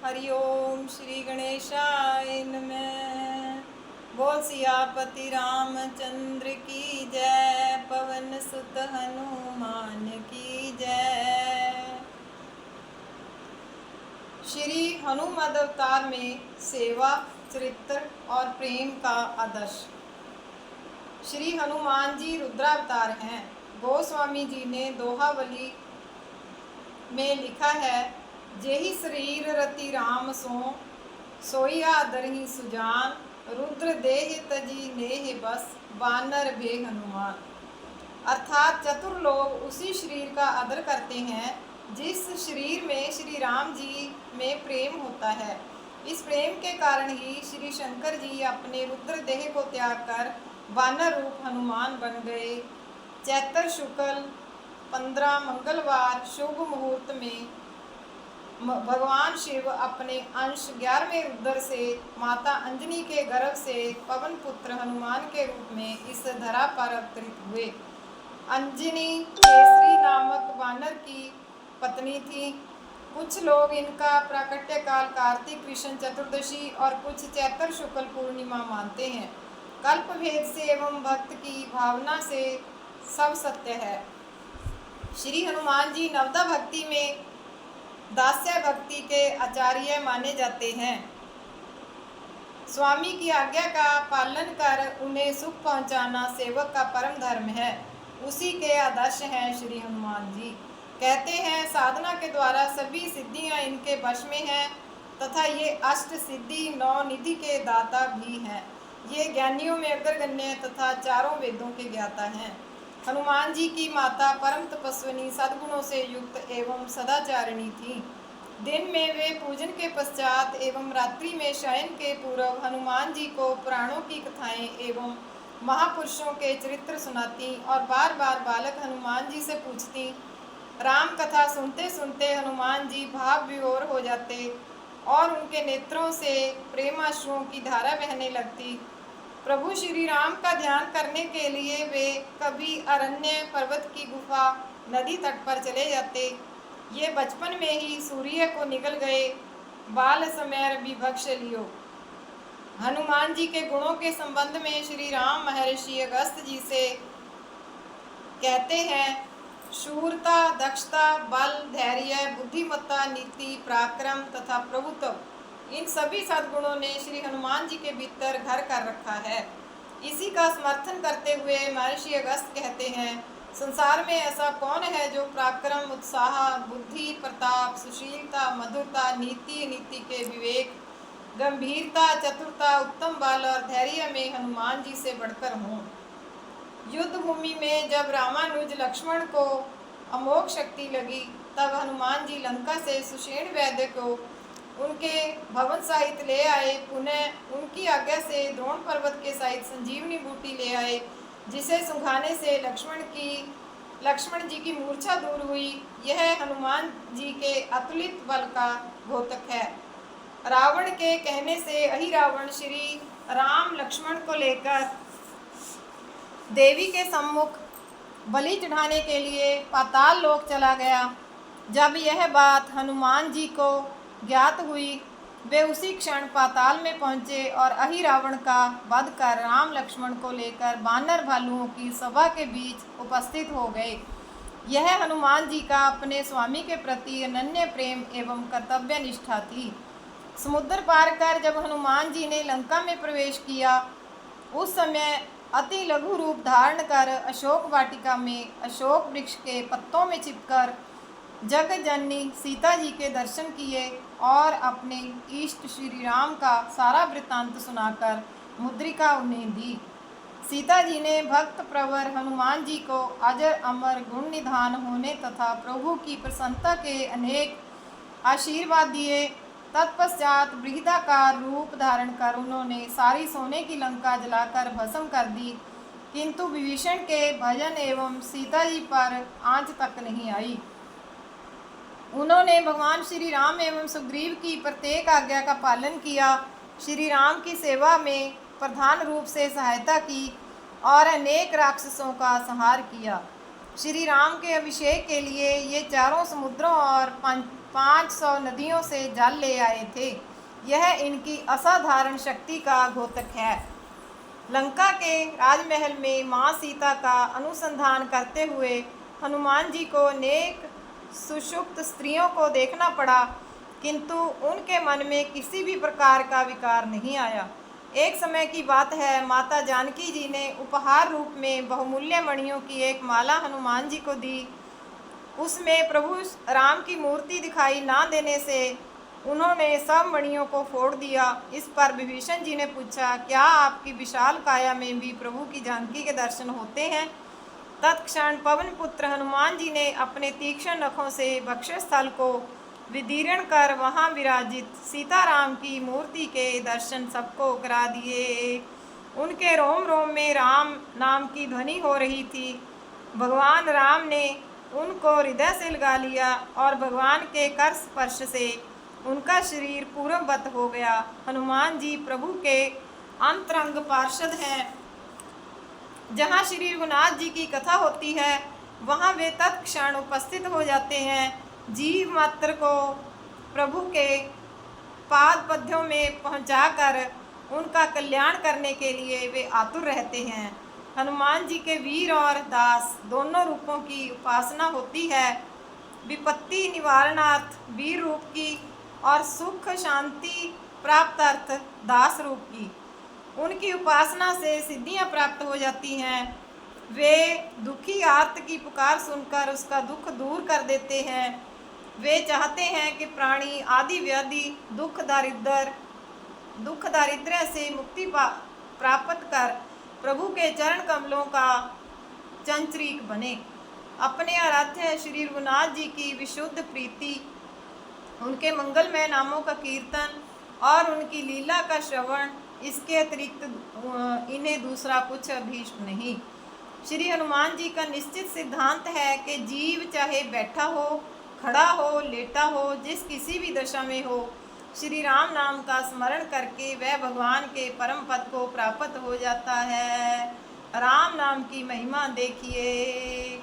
हरि ओम श्री गणेशाय नमः। बोल सियापति रामचंद्र की जय, पवन सुत हनुमान की जय। श्री हनुमद अवतार में सेवा, चरित्र और प्रेम का आदर्श। श्री हनुमान जी रुद्रावतार हैं। गोस्वामी जी ने दोहावली में लिखा है, जेहि शरीर रति राम सोइया दरहि सुजान, रुद्र देह तजी नेह बस, बानर भे हनुमान। अर्थात चतुर लोग उसी शरीर का आदर करते हैं जिस शरीर में श्री राम जी में प्रेम होता है। इस प्रेम के कारण ही श्री शंकर जी अपने रुद्र देह को त्याग कर बानर रूप हनुमान बन गए। चैत्र शुक्ल 15 मंगलवार शुभ मुहूर्त में भगवान शिव अपने अंश 11वें रुद्र से माता अंजनी के गर्भ से पवन पुत्र हनुमान के रूप में इस धरा पर अवतरित हुए। अंजनी केसरी नामक वानर की पत्नी थी। कुछ लोग इनका प्राकट्य काल कार्तिक कृष्ण चतुर्दशी और कुछ चैत्र शुक्ल पूर्णिमा मानते हैं। कल्प भेद से एवं भक्त की भावना से सब सत्य है। श्री हनुमान जी नवदा भक्ति में दास्य भक्ति के आचार्य माने जाते हैं। स्वामी की आज्ञा का पालन कर उन्हें सुख पहुंचाना सेवक का परम धर्म है। उसी के आदर्श हैं श्री हनुमान जी। कहते हैं, साधना के द्वारा सभी सिद्धियां इनके वश में हैं तथा ये अष्ट सिद्धि 9 निधि के दाता भी हैं। ये ज्ञानियों में अग्रगण्य तथा चारों वेदों के ज्ञाता हैं। हनुमान जी की माता परम तपस्विनी, सद्गुणों से युक्त एवं सदाचारिणी थी। दिन में वे पूजन के पश्चात एवं रात्रि में शयन के पूर्व हनुमान जी को पुराणों की कथाएं एवं महापुरुषों के चरित्र सुनाती और बार बार बालक हनुमान जी से पूछती। राम कथा सुनते सुनते हनुमान जी भाव विभोर हो जाते और उनके नेत्रों से प्रेमाश्रुओं की धारा बहने लगती। प्रभु श्री राम का ध्यान करने के लिए वे कभी अरण्य, पर्वत की गुफा, नदी तट पर चले जाते। ये बचपन में ही सूर्य को निगल गए, बाल समय विभक्ष लियो। हनुमान जी के गुणों के संबंध में श्री राम महर्षि अगस्त जी से कहते हैं, शूरता, दक्षता, बल, धैर्य, बुद्धिमत्ता, नीति, पराक्रम तथा प्रभुत्व, इन सभी सद्गुणों ने श्री हनुमान जी के भीतर घर कर रखा है। इसी का समर्थन करते हुए महर्षि अगस्त कहते हैं, संसार में ऐसा कौन है जो पराक्रम, उत्साह, बुद्धि, प्रताप, सुशीलता, मधुरता, नीति के विवेक, गंभीरता, चतुरता, उत्तम बल और धैर्य में हनुमान जी से बढ़कर हों। युद्ध भूमि में जब रामानुज लक्ष्मण को अमोघ शक्ति लगी, तब हनुमान जी लंका से सुषेण वैद्य को उनके भवन सहित ले आए। पुनः उनकी आज्ञा से द्रोण पर्वत के सहित संजीवनी बूटी ले आए, जिसे सुंघाने से लक्ष्मण जी की मूर्छा दूर हुई। यह हनुमान जी के अतुलित बल का द्योतक है। रावण के कहने से अहिरावण श्री राम लक्ष्मण को लेकर देवी के सम्मुख बलि चढ़ाने के लिए पाताल लोक चला गया। जब यह बात हनुमान जी को ज्ञात हुई, वे उसी क्षण पाताल में पहुंचे और अहिरावण का वध कर राम लक्ष्मण को लेकर बानर भालुओं की सभा के बीच उपस्थित हो गए। यह हनुमान जी का अपने स्वामी के प्रति अनन्य प्रेम एवं कर्तव्य निष्ठा थी। समुद्र पार कर जब हनुमान जी ने लंका में प्रवेश किया, उस समय अति लघु रूप धारण कर अशोक वाटिका में अशोक वृक्ष के पत्तों में छिपकर जग जननी सीता जी के दर्शन किए और अपने इष्ट श्री राम का सारा वृत्तांत सुनाकर मुद्रिका उन्हें दी। सीता जी ने भक्त प्रवर हनुमान जी को अजर अमर गुण निधान होने तथा प्रभु की प्रसन्नता के अनेक आशीर्वाद दिए। तत्पश्चात बृहदाकार रूप धारण कर उन्होंने सारी सोने की लंका जलाकर भस्म कर दी, किंतु विभीषण के भजन एवं सीता जी पर आंच तक नहीं आई। उन्होंने भगवान श्री राम एवं सुग्रीव की प्रत्येक आज्ञा का पालन किया, श्री राम की सेवा में प्रधान रूप से सहायता की और अनेक राक्षसों का संहार किया। श्री राम के अभिषेक के लिए ये चारों समुद्रों और 500 नदियों से जल ले आए थे। यह इनकी असाधारण शक्ति का द्योतक है। लंका के राजमहल में माँ सीता का अनुसंधान करते हुए हनुमान जी को नेक सुषुप्त स्त्रियों को देखना पड़ा, किंतु उनके मन में किसी भी प्रकार का विकार नहीं आया। एक समय की बात है, माता जानकी जी ने उपहार रूप में बहुमूल्य मणियों की एक माला हनुमान जी को दी। उसमें प्रभु राम की मूर्ति दिखाई ना देने से उन्होंने सब मणियों को फोड़ दिया। इस पर विभीषण जी ने पूछा, क्या आपकी विशाल काया में भी प्रभु की जानकी के दर्शन होते हैं? तत्क्षण पवन पुत्र हनुमान जी ने अपने तीक्ष्ण नखों से वक्षस्थल को विदीर्ण कर वहां विराजित सीताराम की मूर्ति के दर्शन सबको करा दिए। उनके रोम रोम में राम नाम की ध्वनि हो रही थी। भगवान राम ने उनको हृदय से लगा लिया और भगवान के कर स्पर्श से उनका शरीर पूर्ववत हो गया। हनुमान जी प्रभु के अंतरंग पार्षद हैं। जहाँ श्री रघुनाथ जी की कथा होती है वहाँ वे तत्क्षण उपस्थित हो जाते हैं। जीव मात्र को प्रभु के पाद पद्यों में पहुँचाकर उनका कल्याण करने के लिए वे आतुर रहते हैं। हनुमान जी के वीर और दास दोनों रूपों की उपासना होती है। विपत्ति निवारणार्थ वीर रूप की और सुख शांति प्राप्तार्थ दास रूप की। उनकी उपासना से सिद्धियां प्राप्त हो जाती हैं। वे दुखी आर्त की पुकार सुनकर उसका दुख दूर कर देते हैं। वे चाहते हैं कि प्राणी आदि व्याधि दुख दारिद्र्य से मुक्ति प्राप्त कर प्रभु के चरण कमलों का चंचरीक बने। अपने आराध्य श्री रघुनाथ जी की विशुद्ध प्रीति, उनके मंगलमय नामों का कीर्तन और उनकी लीला का श्रवण, इसके अतिरिक्त इन्हें दूसरा कुछ अभीष्ट नहीं। श्री हनुमान जी का निश्चित सिद्धांत है कि जीव चाहे बैठा हो, खड़ा हो, लेटा हो, जिस किसी भी दशा में हो, श्री राम नाम का स्मरण करके वह भगवान के परम पद को प्राप्त हो जाता है। राम नाम की महिमा देखिए।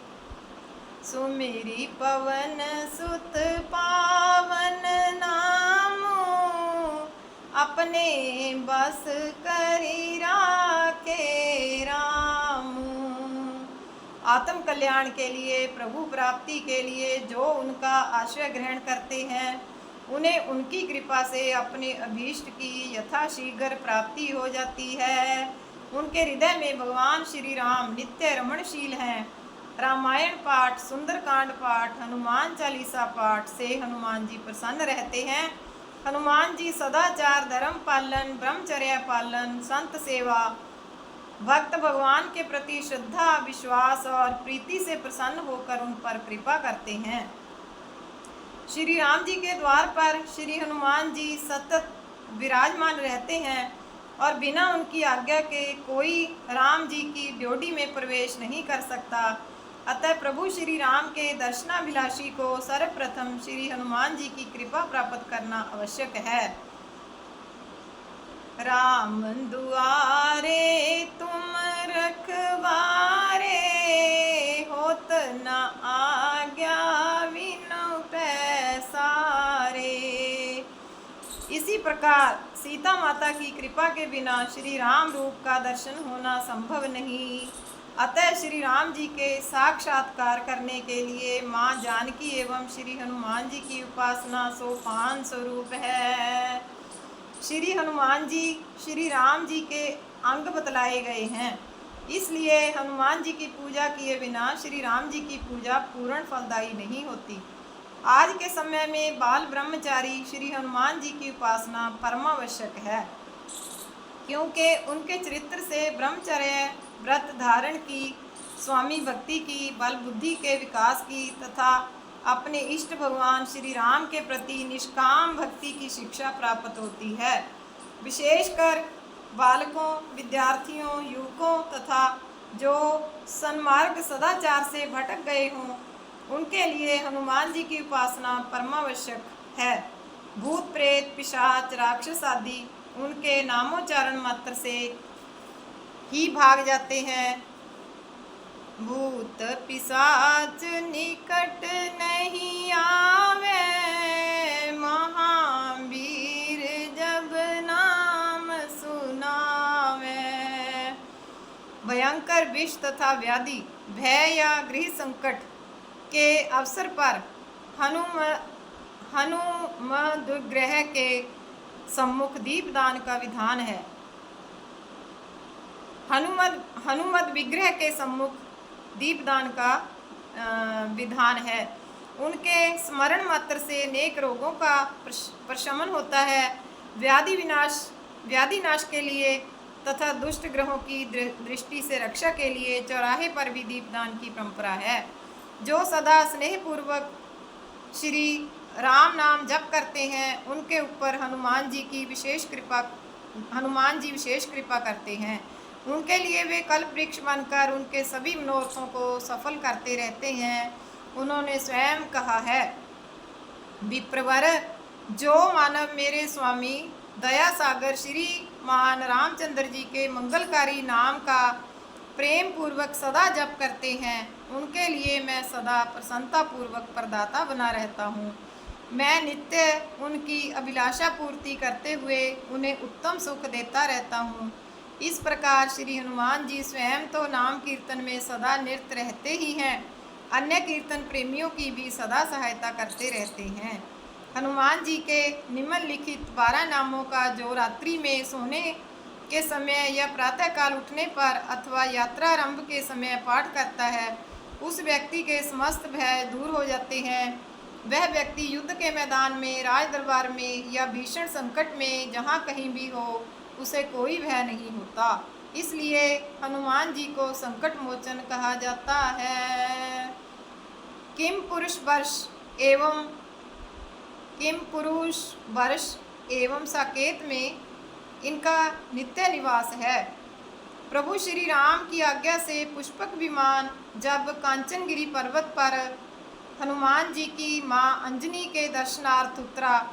सुमेरी पवन सुत पावन नामो, अपने बस करी राखे रामू। आत्म कल्याण के लिए, प्रभु प्राप्ति के लिए जो उनका आश्रय ग्रहण करते हैं, उन्हें उनकी कृपा से अपने अभीष्ट की यथाशीघ्र प्राप्ति हो जाती है। उनके हृदय में भगवान श्री राम नित्य रमणशील हैं। रामायण पाठ, सुंदरकांड पाठ, हनुमान चालीसा पाठ से हनुमान जी प्रसन्न रहते हैं। हनुमान जी सदाचार, धर्म पालन, ब्रह्मचर्य पालन, संत सेवा, भक्त भगवान के प्रति श्रद्धा, विश्वास और प्रीति से प्रसन्न होकर उन पर कृपा करते हैं। श्री राम जी के द्वार पर श्री हनुमान जी सतत विराजमान रहते हैं और बिना उनकी आज्ञा के कोई राम जी की ड्योढ़ी में प्रवेश नहीं कर सकता। अतः प्रभु श्री राम के दर्शनाभिलाषी को सर्वप्रथम श्री हनुमान जी की कृपा प्राप्त करना आवश्यक है। राम दुआरे तुम रखवारे, होत न आज्ञा बिनु पैसारे। इसी प्रकार सीता माता की कृपा के बिना श्री राम रूप का दर्शन होना संभव नहीं। अतः श्री राम जी के साक्षात्कार करने के लिए माँ जानकी एवं श्री हनुमान जी की उपासना सोपान स्वरूप है। श्री हनुमान जी श्री राम जी के अंग बतलाए गए हैं, इसलिए हनुमान जी की पूजा किए बिना श्री राम जी की पूजा पूर्ण फलदायी नहीं होती। आज के समय में बाल ब्रह्मचारी श्री हनुमान जी की उपासना परमावश्यक है, क्योंकि उनके चरित्र से ब्रह्मचर्य व्रत धारण की, स्वामी भक्ति की, बल बुद्धि के विकास की तथा अपने इष्ट भगवान श्री राम के प्रति निष्काम भक्ति की शिक्षा प्राप्त होती है। विशेषकर बालकों, विद्यार्थियों, युवकों तथा जो सन्मार्ग सदाचार से भटक गए हों, उनके लिए हनुमान जी की उपासना परमावश्यक है। भूत प्रेत, पिशाच, राक्षस आदि उनके नामोच्चारण मात्र से ही भाग जाते हैं। भूत पिशाच निकट नहीं आवे, भयंकर विष तथा व्याधि, भय या गृह संकट के अवसर पर हनुमद्विग्रह के सम्मुख दीपदान का विधान है। हनुमद विग्रह के सम्मुख दीपदान का विधान है। उनके स्मरण मात्र से नेक रोगों का प्रशमन होता है। व्याधि नाश के लिए तथा दुष्ट ग्रहों की दृष्टि से रक्षा के लिए चौराहे पर भी दीपदान की परंपरा है। जो सदा स्नेह पूर्वक श्री राम नाम जप करते हैं, उनके ऊपर हनुमान जी विशेष कृपा करते हैं। उनके लिए वे कल्प वृक्ष बनकर उनके सभी मनोरथों को सफल करते रहते हैं। उन्होंने स्वयं कहा है, विप्रवर, जो मानव मेरे स्वामी दया सागर श्री महान रामचंद्र जी के मंगलकारी नाम का प्रेम पूर्वक सदा जप करते हैं, उनके लिए मैं सदा प्रसन्नता पूर्वक प्रदाता बना रहता हूँ। मैं नित्य उनकी अभिलाषा पूर्ति करते हुए उन्हें उत्तम सुख देता रहता हूँ। इस प्रकार श्री हनुमान जी स्वयं तो नाम कीर्तन में सदा निरत रहते ही हैं, अन्य कीर्तन प्रेमियों की भी सदा सहायता करते रहते हैं। हनुमान जी के निम्नलिखित 12 नामों का जो रात्रि में सोने के समय या प्रातःकाल उठने पर अथवा यात्रारंभ के समय पाठ करता है, उस व्यक्ति के समस्त भय दूर हो जाते हैं। वह व्यक्ति युद्ध के मैदान में, राज दरबार में या भीषण संकट में जहाँ कहीं भी हो, उसे कोई भय नहीं होता। इसलिए हनुमान जी को संकट मोचन कहा जाता है। किम पुरुष वर्ष एवं साकेत में इनका नित्य निवास है। प्रभु श्री राम की आज्ञा से पुष्पक विमान जब कांचनगिरी पर्वत पर हनुमान जी की माँ अंजनी के दर्शनार्थ उतरा,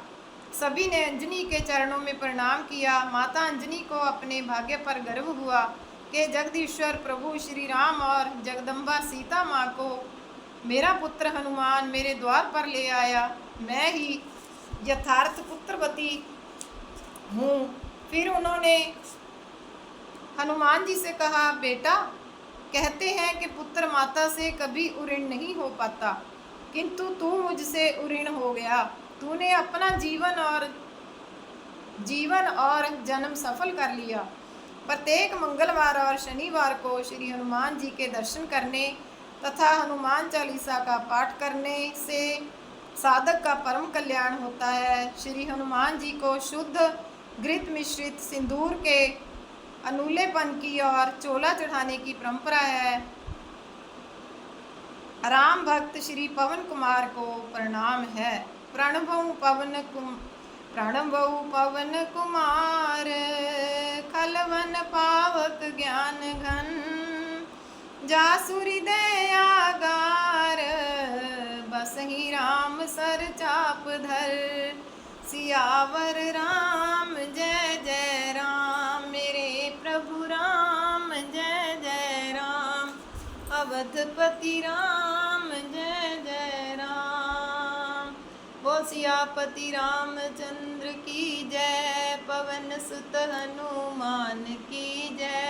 सभी ने अंजनी के चरणों में प्रणाम किया। माता अंजनी को अपने भाग्य पर गर्व हुआ कि जगदीश्वर प्रभु श्री राम और जगदम्बा सीता माँ को मेरा पुत्र हनुमान मेरे द्वार पर ले आया। मैं ही यथार्थ पुत्रवती हूँ। फिर उन्होंने हनुमान जी से कहा, बेटा, कहते हैं कि पुत्र माता से कभी उऋण नहीं हो पाता, किंतु तू मुझसे उऋण हो गया। तूने अपना जीवन और जन्म सफल कर लिया। प्रत्येक मंगलवार और शनिवार को श्री हनुमान जी के दर्शन करने तथा हनुमान चालीसा का पाठ करने से साधक का परम कल्याण होता है। श्री हनुमान जी को शुद्ध घृत मिश्रित सिंदूर के अनूलेपन की और चोला चढ़ाने की परंपरा है। राम भक्त श्री पवन कुमार को प्रणाम है। प्रणभऊ पवन कुमार, खलवन पावक ज्ञान घन, जासुरी दयागार, बसहि राम सर चाप धर, सियावर राम जय जय राम, मेरे प्रभु राम जय जय राम, अवधपति राम जय जय राम। बोल सियापति रामचंद्र की जय, पवन सुत हनुमान की जय।